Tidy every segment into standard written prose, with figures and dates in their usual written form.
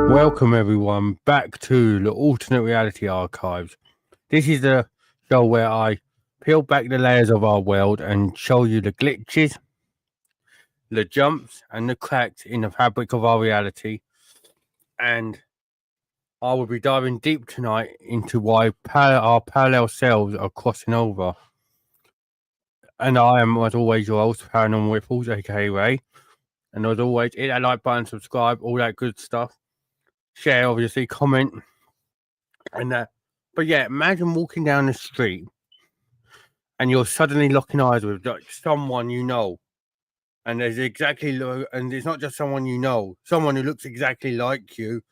Welcome everyone back to the Alternate Reality Archives. This is the show where I peel back the layers of our world and show you the glitches, the jumps, and the cracks in the fabric of our reality. And I will be diving deep tonight into why our parallel selves are crossing over. And I am, as always, your host, Paranormal Ripples, aka Ray. And as always, hit that like button, subscribe, all that good stuff. Share, obviously, comment. And but yeah, imagine walking down the street and you're suddenly locking eyes with like someone you know, and there's and it's not just someone you know, someone who looks exactly like you,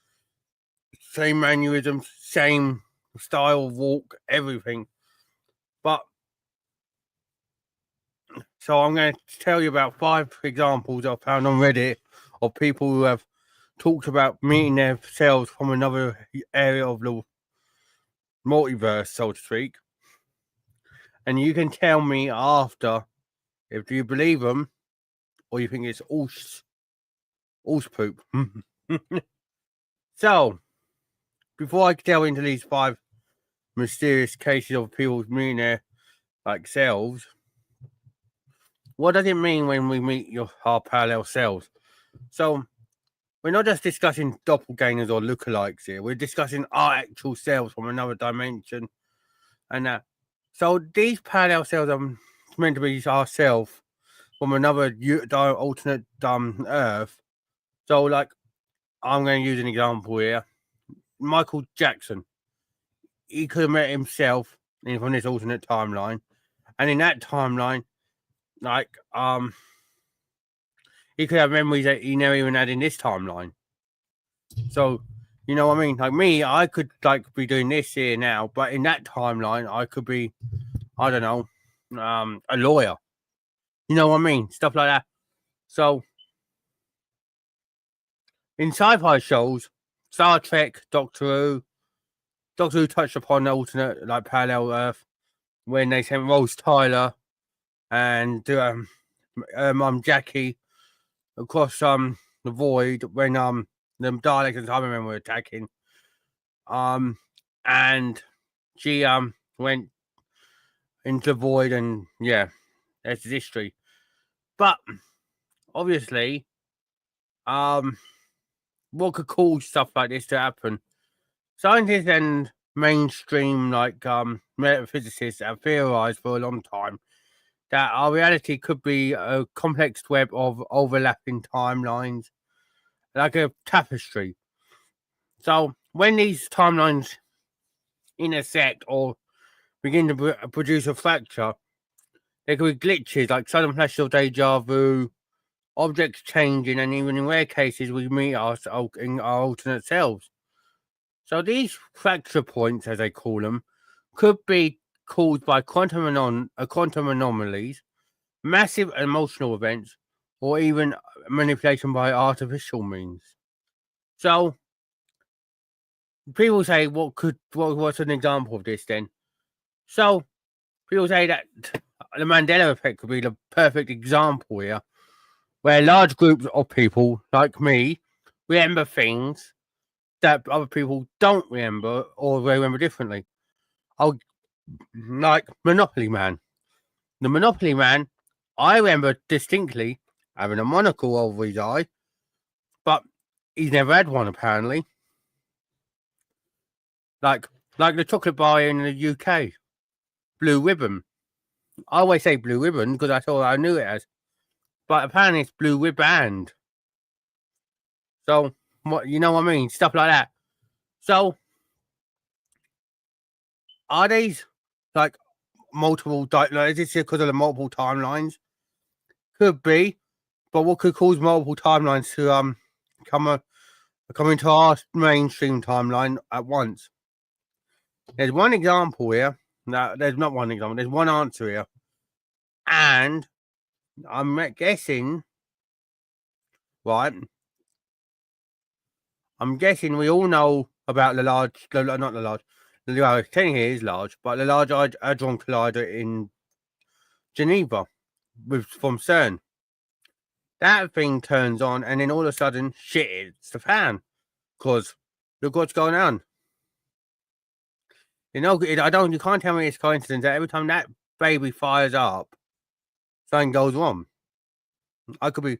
same mannerisms, same style of walk, everything. But so I'm going to tell you about 5 examples I found on Reddit of people who have talked about meeting themselves from another area of the multiverse, so to speak. And you can tell me after if you believe them or you think it's all poop. So, before I delve into these 5 mysterious cases of people meeting their like selves, what does it mean when we meet our parallel selves? So, we're not just discussing doppelgangers or lookalikes here. We're discussing our actual selves from another dimension, and so these parallel selves are meant to be ourselves from another alternate Earth. So, like, I'm going to use an example here. Michael Jackson. He could have met himself from this alternate timeline, and in that timeline, like, he could have memories that he never even had in this timeline. So, you know what I mean? Like me, I could like be doing this here now, but in that timeline, I could be, I don't know, a lawyer. You know what I mean? Stuff like that. So, in sci-fi shows, Star Trek, Doctor Who touched upon the alternate, like parallel Earth when they sent Rose Tyler and Jackie across the void when the Daleks and Cybermen were attacking. And she went into the void, and yeah, that's history. But obviously, what could cause stuff like this to happen? Scientists and mainstream like metaphysicists have theorized for a long time that our reality could be a complex web of overlapping timelines, like a tapestry. So when these timelines intersect or begin to produce a fracture, there could be glitches like sudden flashes of deja vu, objects changing, and even in rare cases, we meet in our alternate selves. So these fracture points, as they call them, could be caused by quantum anomalies, massive emotional events, or even manipulation by artificial means. So people say, what's an example of this then? So people say that the Mandela effect could be the perfect example here, where large groups of people like me remember things that other people don't remember or they remember differently. Like Monopoly Man. The Monopoly Man, I remember distinctly having a monocle over his eye, but he's never had one apparently. Like the chocolate bar in the UK, Blue Ribbon. I always say Blue Ribbon because that's all I knew it as, but apparently it's Blue Ribband. So what you know what I mean? Stuff like that. So are these like multiple? Is this because of the multiple timelines? Could be, but what could cause multiple timelines to come into our mainstream timeline at once? There's one example here. No, there's not one example. There's one answer here, and I'm guessing, right? I'm guessing we all know about technically it is large, but the Large Hadron Collider in Geneva from CERN. That thing turns on, and then all of a sudden, shit, it's the fan. Because look what's going on. You know, you can't tell me it's coincidence that every time that baby fires up, something goes wrong. I could be,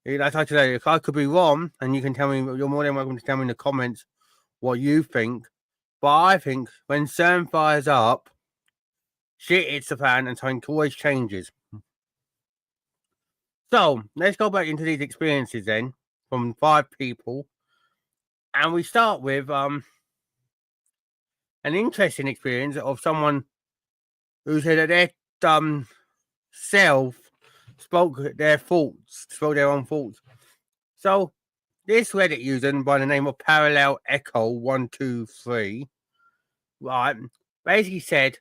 like I say, I could be wrong, and you can tell me. You're more than welcome to tell me in the comments what you think. But I think when CERN fires up, shit hits the fan, and something always changes. So let's go back into these experiences then, from 5 people, and we start with an interesting experience of someone who said that their self spoke their own thoughts. So this Reddit user by the name of Parallel Echo 123, right, basically said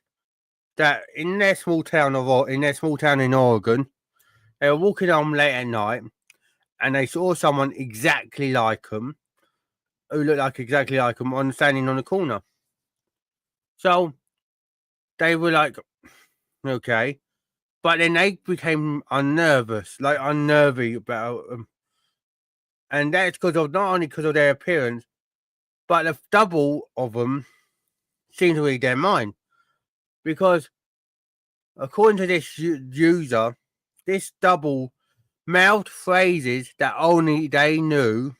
that in their small town in Oregon, they were walking home late at night, and they saw someone exactly like them, who looked like exactly like them, standing on the corner. So they were like, okay, but then they became unnervy about them. And that's because of not only because of their appearance, but the double of them seemed to read their mind. Because according to this user, this double mouthed phrases that only they knew,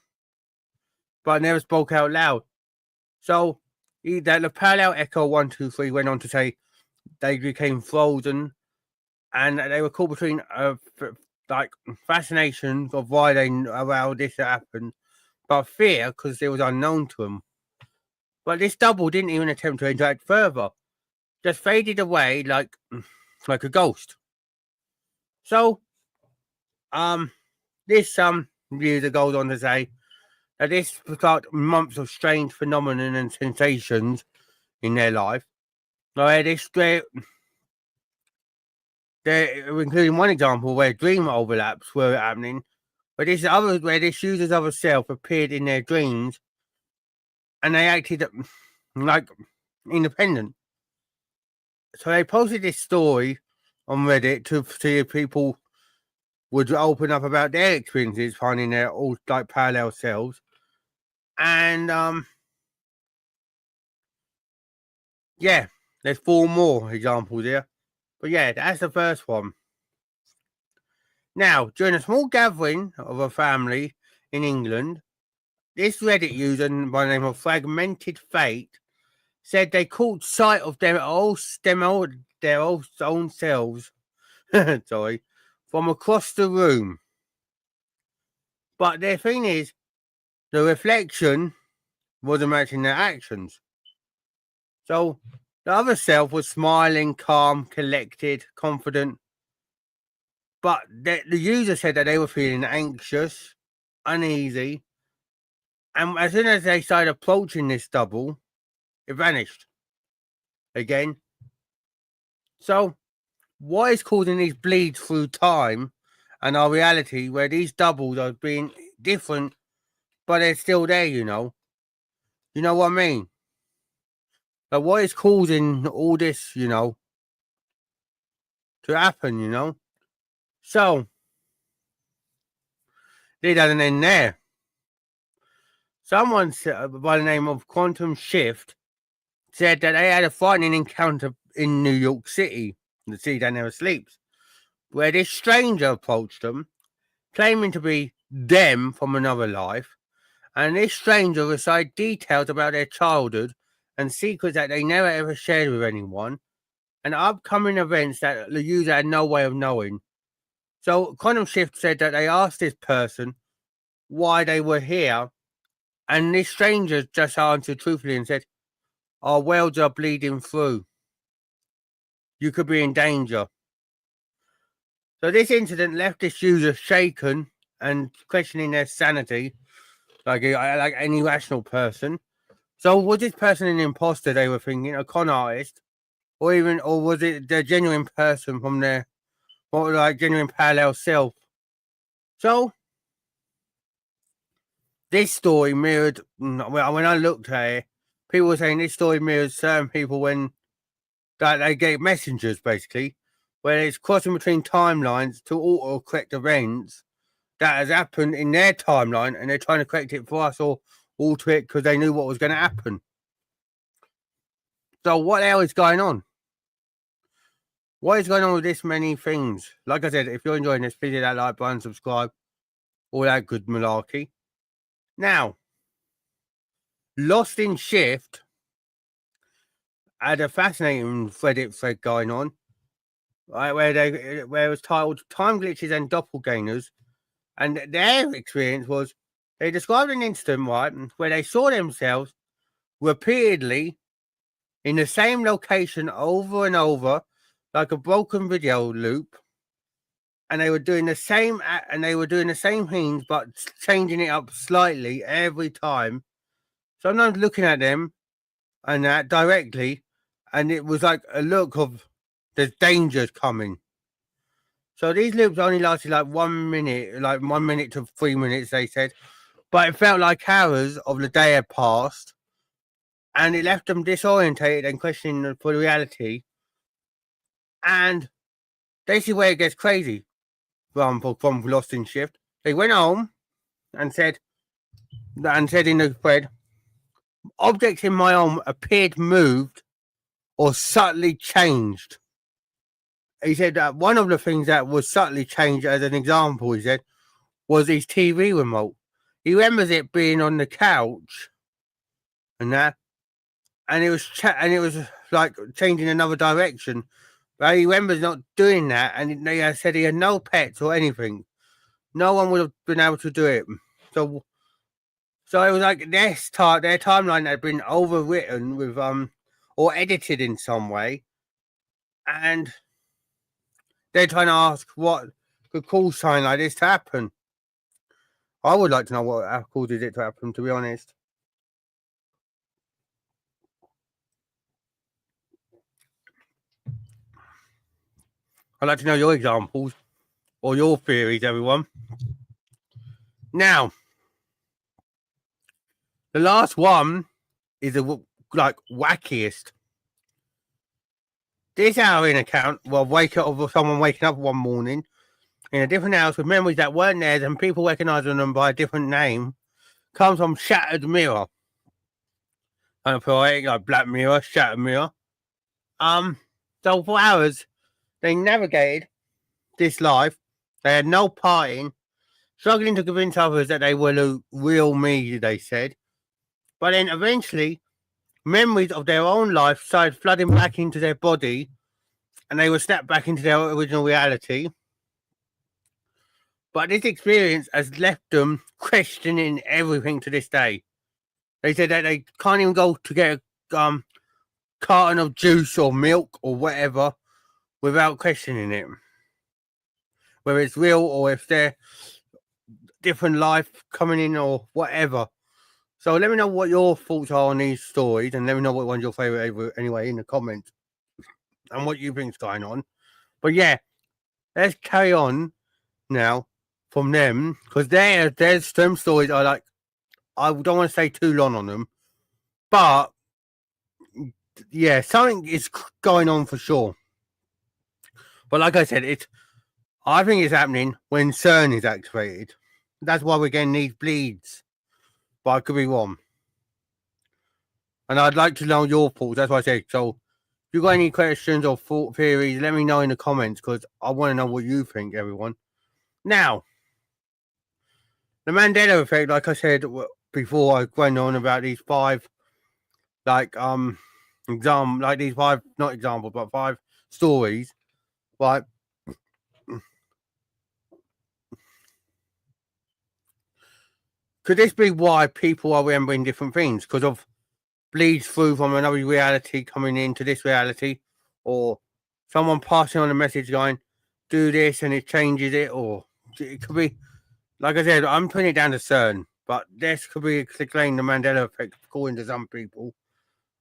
but never spoke out loud. So the Parallel Echo 123 went on to say they became frozen, and they were caught between like fascination of why they allowed this to happen, but fear because it was unknown to them. But this double didn't even attempt to interact further, just faded away like a ghost. So, this user goes on to say that this sparked months of strange phenomena and sensations in their life. They're including one example where dream overlaps were happening, where this user's other self appeared in their dreams, and they acted like independent. So they posted this story on Reddit to see if people would open up about their experiences finding their all like parallel selves. And yeah, there's 4 more examples here. But yeah, that's the first one. Now, during a small gathering of a family in England, this Reddit user by the name of Fragmented Fate said they caught sight of their own selves, sorry, from across the room. But their thing is, the reflection wasn't matching their actions. So the other self was smiling, calm, collected, confident. But the user said that they were feeling anxious, uneasy. And as soon as they started approaching this double, it vanished again. So what is causing these bleeds through time and our reality where these doubles are being different, but they're still there, you know? You know what I mean? But what is causing all this, to happen? So, it doesn't end there. Someone by the name of Quantum Shift said that they had a frightening encounter in New York City, the city that never sleeps, where this stranger approached them, claiming to be them from another life, and this stranger recited details about their childhood and secrets that they never ever shared with anyone, and upcoming events that the user had no way of knowing. So Quantum Shift said that they asked this person why they were here, and this stranger just answered truthfully and said, "Our worlds are bleeding through. You could be in danger." So this incident left this user shaken and questioning their sanity, like any rational person. So was this person an imposter? They were thinking, a con artist, or was it the genuine person from their genuine parallel self? So this story mirrored. When I looked at it, people were saying this story mirrors certain people when they get messengers, basically, where it's crossing between timelines to auto correct events that has happened in their timeline, and they're trying to correct it for us, or alter it because they knew what was going to happen. So what the hell is going on? What is going on with this many things? Like I said, if you're enjoying this, please hit that like button, subscribe, all that good malarkey. Now, Lost in Shift had a fascinating thread going on, right, where it was titled "Time Glitches and Doppelgangers," and their experience was they described an incident, right, where they saw themselves repeatedly in the same location over and over, like a broken video loop, and they were doing the same things, but changing it up slightly every time. Sometimes looking at them and that directly, and it was like a look of there's dangers coming. So these loops only lasted like 1 minute, like 1 minute to 3 minutes, they said, but it felt like hours of the day had passed, and it left them disorientated and questioning for reality. And this is where it gets crazy. From Lost in Shift, they went home and said in the thread, objects in my home appeared moved or subtly changed. He said that one of the things that was subtly changed, as an example, he said, was his TV remote. He remembers it being on the couch and that, and it was like changing another direction. But he remembers not doing that, and they said he had no pets or anything. No one would have been able to do it. So it was like their timeline had been overwritten with or edited in some way, and they're trying to ask what could cause something like this to happen. I would like to know what causes it to happen, to be honest. I'd like to know your examples or your theories, everyone. Now, the last one is the wackiest. This Halloween account will someone waking up one morning in a different house with memories that weren't theirs and people recognizing them by a different name. Comes from Shattered Mirror. Kind of poetic, like Black Mirror, Shattered Mirror. So for hours, they navigated this life. They had no part in, struggling to convince others that they were the real me, they said. But then eventually, memories of their own life started flooding back into their body, and they were snapped back into their original reality. But this experience has left them questioning everything to this day. They said that they can't even go to get a carton of juice or milk or whatever without questioning it. Whether it's real or if they're different life coming in or whatever. So let me know what your thoughts are on these stories, and let me know what one's your favourite anyway in the comments and what you think's going on. But yeah, let's carry on now from them, because there's some stories I like. I don't want to stay too long on them, but yeah, something is going on for sure. But like I said, I think it's happening when CERN is activated. That's why we're getting these bleeds. But I could be wrong. And I'd like to know your thoughts. That's what I said. So if you got any questions or thought theories, let me know in the comments, because I want to know what you think, everyone. Now, the Mandela effect, like I said before, I went on about these five, not examples, but 5 stories, right? Could this be why people are remembering different things? Because of bleeds through from another reality coming into this reality, or someone passing on a message going, do this, and it changes it, or it could be, like I said, I'm putting it down to CERN, but this could be explaining the Mandela effect, according to some people.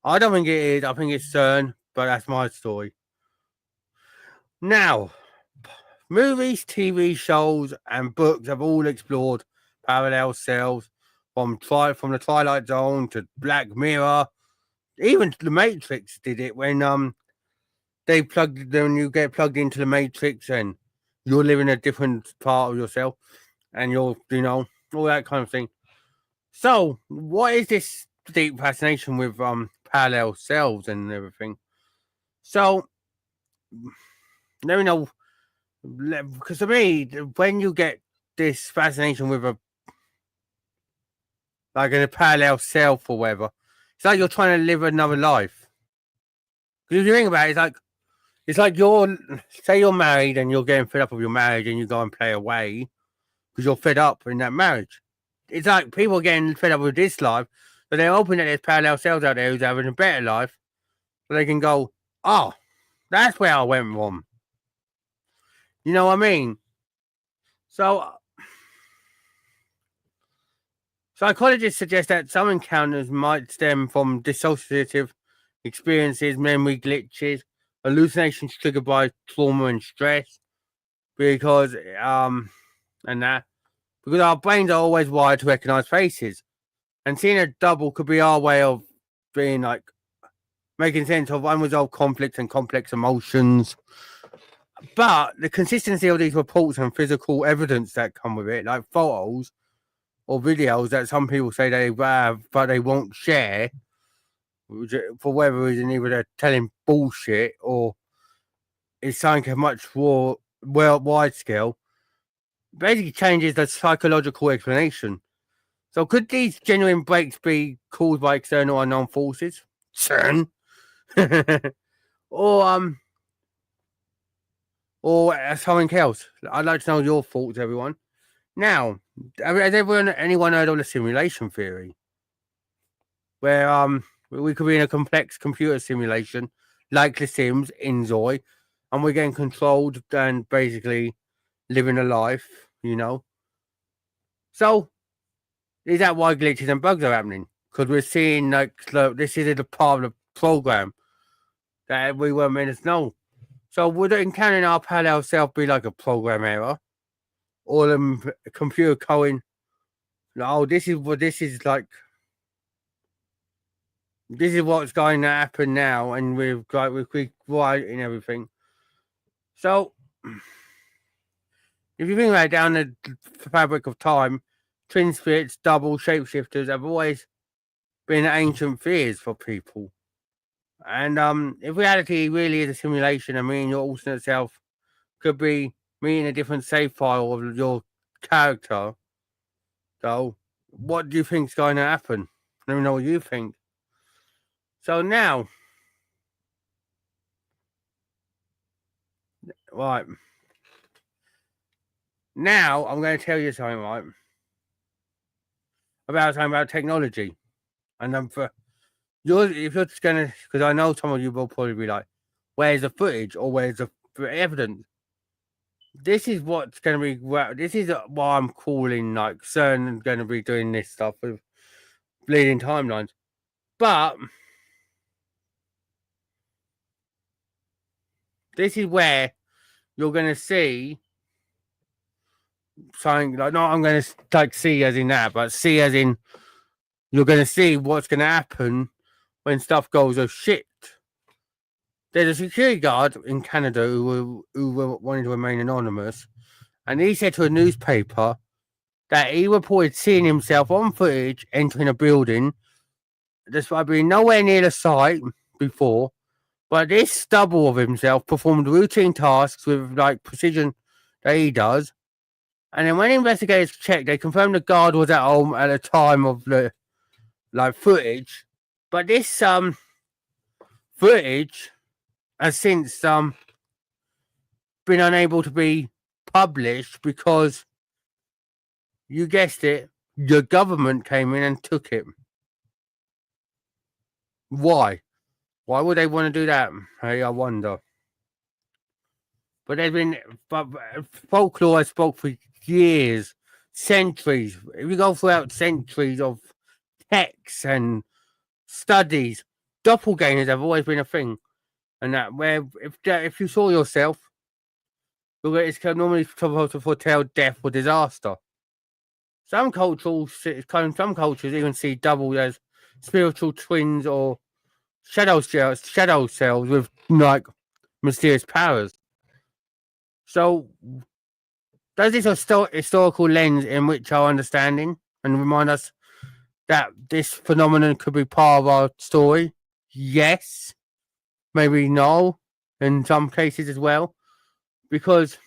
I don't think it is. I think it's CERN, but that's my story. Now, movies, TV shows, and books have all explored parallel selves, from the Twilight Zone to Black Mirror. Even the Matrix did it when you get plugged into the Matrix and you're living a different part of yourself, and you're all that kind of thing. So, what is this deep fascination with parallel selves and everything? So, let me know, because to me, when you get this fascination with a like in a parallel self or whatever, it's like you're trying to live another life. Because if you think about it, it's like you're say you're married and you're getting fed up with your marriage and you go and play away because you're fed up in that marriage. It's like people getting fed up with this life, but they're hoping that there's parallel selves out there who's having a better life, so they can go, oh, that's where I went wrong. You know what I mean? So, psychologists suggest that some encounters might stem from dissociative experiences, memory glitches, hallucinations triggered by trauma and stress, because and that because our brains are always wired to recognize faces, and seeing a double could be our way of being like making sense of unresolved conflicts and complex emotions. But the consistency of these reports and physical evidence that come with it, like photos or videos that some people say they have but they won't share for whatever reason, either they're telling bullshit or it's something at much more wide scale, basically changes the psychological explanation. So could these genuine breaks be caused by external unknown forces? CERN? or something else? I'd like to know your thoughts, everyone. Now, has anyone heard of the simulation theory? Where we could be in a complex computer simulation like The Sims in Zoy, and we're getting controlled and basically living a life, you know. So, is that why glitches and bugs are happening? Because we're seeing this is a part of the program that we weren't meant to know. So, would encountering our parallel self be like a program error, or the computer going, "Oh, this is what this is like. This is what's going to happen now," and we've got we're writing everything. So, if you think about it, down the fabric of time, twin spirits, double shapeshifters have always been ancient fears for people. And if reality really is a simulation, I mean, your alternate self could be meeting a different save file of your character. So, what do you think's going to happen? Let me know what you think. So now, right now, I'm going to tell you something, right? About technology, and for if you're just gonna, because I know some of you will probably be like, "Where's the footage or where's the evidence?" This is what's going to be. This is why I'm calling like CERN going to be doing this stuff with bleeding timelines. But this is where you're going to see something like not. I'm going to like see as in that, but see as in you're going to see what's going to happen when stuff goes to shit. There's a security guard in Canada who wanted to remain anonymous, and he said to a newspaper that he reported seeing himself on footage entering a building despite being nowhere near the site before. But this double of himself performed routine tasks with like precision that he does. And then when investigators checked, they confirmed the guard was at home at the time of the like footage. But this footage has since been unable to be published because you guessed it, the government came in and took it. Why? Why would they want to do that? Hey, I wonder. But there's been folklore has spoke for years, centuries. If you go throughout centuries of texts and studies, doppelgangers have always been a thing. And that where if you saw yourself, it's normally supposed to foretell death or disaster. Some cultures even see double as spiritual twins or shadow selves with like mysterious powers. So, does this historical lens enrich our understanding and remind us that this phenomenon could be part of our story? Yes, maybe no, in some cases as well, because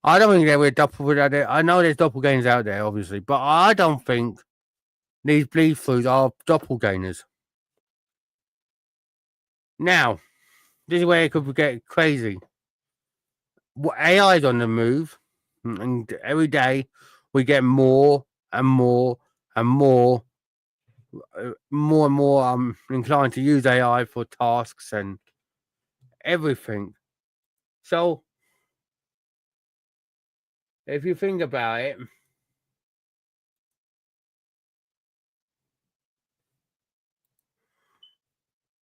I don't think there were doppelgangers out there. I know there's doppelgangers out there, obviously, but I don't think these bleed-throughs are doppelgangers. Now, this is where it could get crazy. AI is on the move, and every day we get more and more and more and more. I'm inclined to use AI for tasks and everything. So, if you think about it,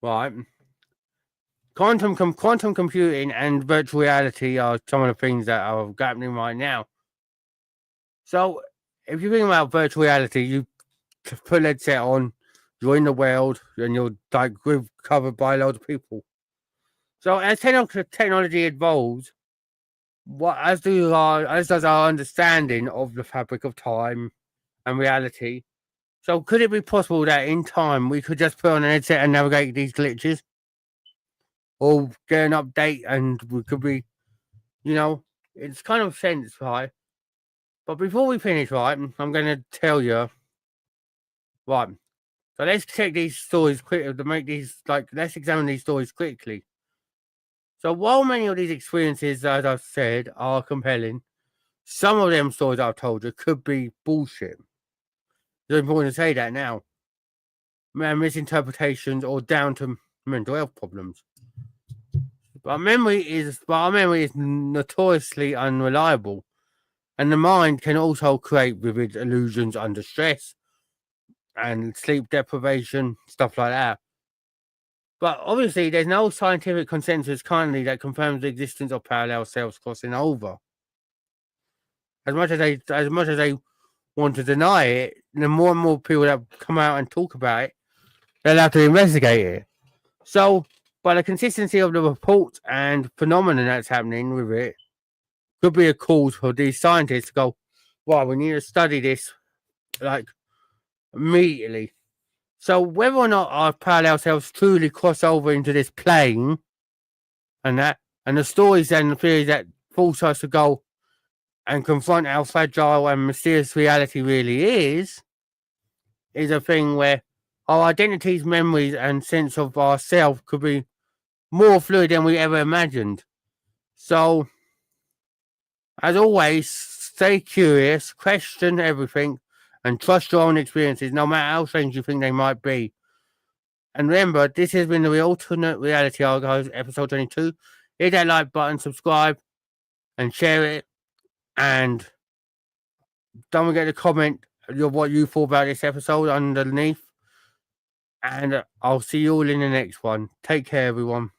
right, quantum computing and virtual reality are some of the things that are happening right now. So, if you think about virtual reality, you put a headset on, you're in the world, and you're like covered by a lot of people. So, as technology evolves, as does our understanding of the fabric of time and reality. So, could it be possible that in time we could just put on an headset and navigate these glitches, or get an update, and we could be, it's kind of sense, right? But before we finish, right, I'm going to tell you, right. So let's check these stories quickly to make these let's examine these stories quickly. So while many of these experiences, as I've said, are compelling, some of them stories I've told you could be bullshit. It's important to say that now. Misinterpretations or down to mental health problems. But our memory is notoriously unreliable, and the mind can also create vivid illusions under stress and sleep deprivation, stuff like that. But obviously, there's no scientific consensus currently that confirms the existence of parallel selves crossing over. As much as they want to deny it, the more and more people that come out and talk about it, they'll have to investigate it. So, by the consistency of the reports and phenomenon that's happening with it, could be a cause for these scientists to go, "Well, we need to study this immediately." So, whether or not our parallel selves truly cross over into this plane, and the stories and the theories that force us to go and confront how fragile and mysterious reality really is a thing where our identities, memories, and sense of ourselves could be more fluid than we ever imagined. So, as always, stay curious, question everything, and trust your own experiences, no matter how strange you think they might be. And remember, this has been the Alternate Reality Archives, episode 22. Hit that like button, subscribe, and share it. And don't forget to comment what you thought about this episode underneath. And I'll see you all in the next one. Take care, everyone.